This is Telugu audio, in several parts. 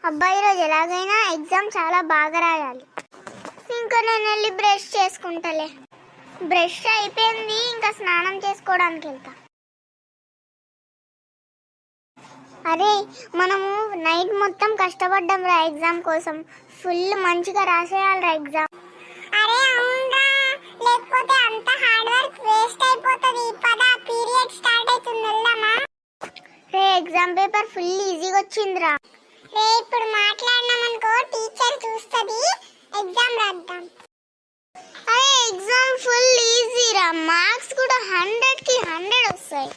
అబ్బాయి రోజు ఎలాగైనా ఎగ్జామ్ చాలా బాగా రాయాలి. ఇంకా నేను వెళ్ళి బ్రష్ చేసుకుంటాలే. బ్రష్ అయిపోయింది, ఇంకా స్నానం చేసుకోవడానికి వెళ్తా. అరే మనము నైట్ మొత్తం కష్టపడ్డాం రా ఎగ్జామ్ కోసం. ఫుల్ మంచిగా రాసేయాలిరా ఎగ్జామ్. అరే అవునరా, లేకపోతే అంత హార్డ్ వర్క్ వేస్ట్ అయిపోతుంది. పద పీరియడ్ స్టార్ట్ అవుతుంది, వెళ్దామా? రే ఎగ్జామ్ పేపర్ ఫుల్ ఈజీగా వచ్చిందిరా. రే ఇప్పుడు మాట్లాడినామనుకో టీచర్ చూస్తుంది, ఎగ్జామ్ రాద్దాం. అరే ఎగ్జామ్ ఫుల్ ఈజీ రా, మార్క్స్ కూడా 100కి 100 వస్తాయి.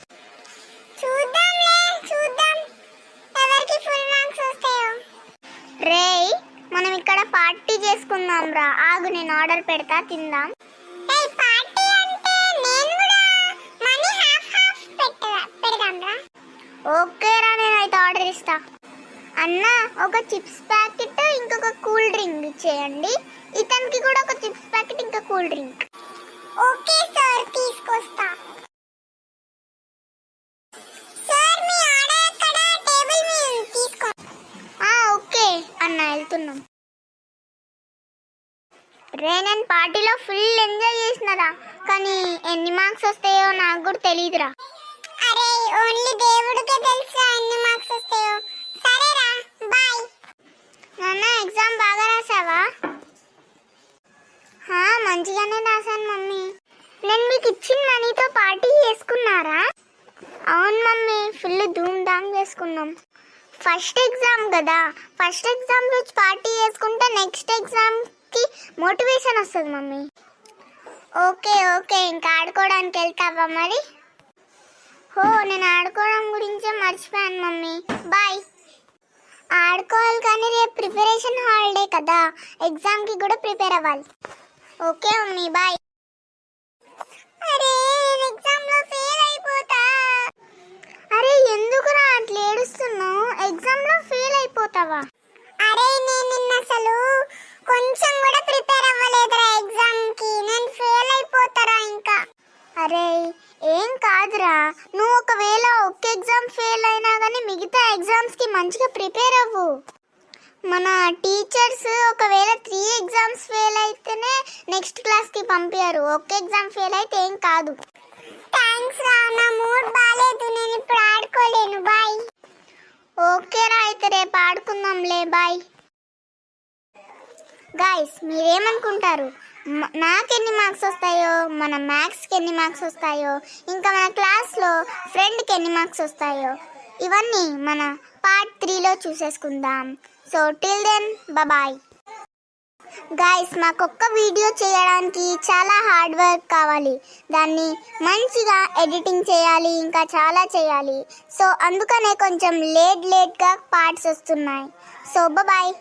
చూద్దాంలే, చూద్దాం ఎవరికి ఫుల్ మార్క్స్ వస్తాయో. రే మనం ఇక్కడ పార్టీ చేసుకుందాం రా. ఆగు నేను ఆర్డర్ పెడతా, తిందాం. ఏయ్ పార్టీ అంటే నేను కూడా మనీ హాఫ్ పెడదాం రా. ఓకే రా, నేనైతే ఆర్డర్ ఇస్తా. అన్న ఒక చిప్స్ ప్యాకెట్ ఇంకొక కూల్ డ్రింక్ ఇచ్చేయండి. ఇతనికి కూడా ఒక చిప్స్ ప్యాకెట్ ఇంకా కూల్ డ్రింక్. ఓకే సార్, తీసుకొస్తా. సార్ మీ ఆర్డర్ అక్కడ టేబుల్ మీద తీసుకో. ఓకే అన్న, వెళ్తున్నాం. రే నేను పార్టీలో ఫుల్ ఎంజాయ్ చేసినరా, కానీ ఎన్ని మార్క్స్ వస్తాయో నాకు కూడా తెలియదురా. అరే ఓన్లీ దేవుడికే తెలుసా ఎన్ని మార్క్స్ వస్తాయో. సరేరా, బాయ్. నాన్న ఎగ్జామ్ బాగా రాసావా? మంచిగానే రాశాను మమ్మీ. నేను మీకు ఇచ్చిన మనీతో పార్టీ చేసుకున్నారా? అవును మమ్మీ, ఫుల్ ధూమ్ ధామ్ చేసుకున్నాం. ఫస్ట్ ఎగ్జామ్ కదా, ఫస్ట్ ఎగ్జామ్ రోజు పార్టీ చేసుకుంటే నెక్స్ట్ ఎగ్జామ్కి మోటివేషన్ వస్తుంది మమ్మీ. ఓకే ఓకే, ఇంకా ఆడుకోవడానికి వెళ్తావా మరి? నేను ఆడుకోవడం గురించే మర్చిపోయాను మమ్మీ, బాయ్. ఆడుకోవాలి కానీ రేపు ప్రిపరేషన్ హాలిడే కదా, ఎగ్జామ్కి కూడా ప్రిపేర్ అవ్వాలి. Okay mummy, bye. అరే ఎగ్జామ్లో ఫెయిల్ అయిపోతా. అరే ఎందుకురా అట్లా ఏడుస్తున్నావు? ఎగ్జామ్లో ఫెయిల్ అయిపోతావా? అరే నేను నిన్న అసలు కొంచెం కూడా ప్రిపేర్ అవ్వలేదురా ఎగ్జామ్కి, నేను ఫెయిల్ అయిపోతారా ఇంకా. అరే ఏం కాదురా, నువ్వు ఒకవేళ ఒక్క ఎగ్జామ్ ఫెయిల్ అయినా కానీ మిగతా ఎగ్జామ్స్కి మంచిగా ప్రిపేర్ అవ్వు. మన టీచర్స్ ఒకవేళ 3 ఎగ్జామ్స్ ఫెయిల్ అయితేనే నెక్స్ట్ క్లాస్కి పంపారు. ఒక్క ఎగ్జామ్ ఫెయిల్ అయితే ఏం కాదు. థ్యాంక్స్ రా, నా మూడ్ బాగాలేదు, నేను ఇప్పుడు ఆడుకోలేను, బాయ్. ఓకే రా, అయితే రేపు ఆడుకుందాంలే, బాయ్. గైస్ మీరేమనుకుంటారు, నాకెన్ని మార్క్స్ వస్తాయో, మన మ్యాథ్స్కి ఎన్ని మార్క్స్ వస్తాయో, ఇంకా మన క్లాస్లో ఫ్రెండ్కి ఎన్ని మార్క్స్ వస్తాయో, ఇవన్నీ మన పార్ట్ 3లో చూసేసుకుందాం. So till then bye. Guys మాకొక్క వీడియో చేయడానికి చాలా హార్డ్ వర్క్ కావాలి. దాన్ని మంచిగా ఎడిటింగ్ చేయాలి, ఇంకా చాలా చేయాలి. సో అందుకనే కొంచెం లేట్గా పార్ట్స్ వస్తున్నాయి. So bye.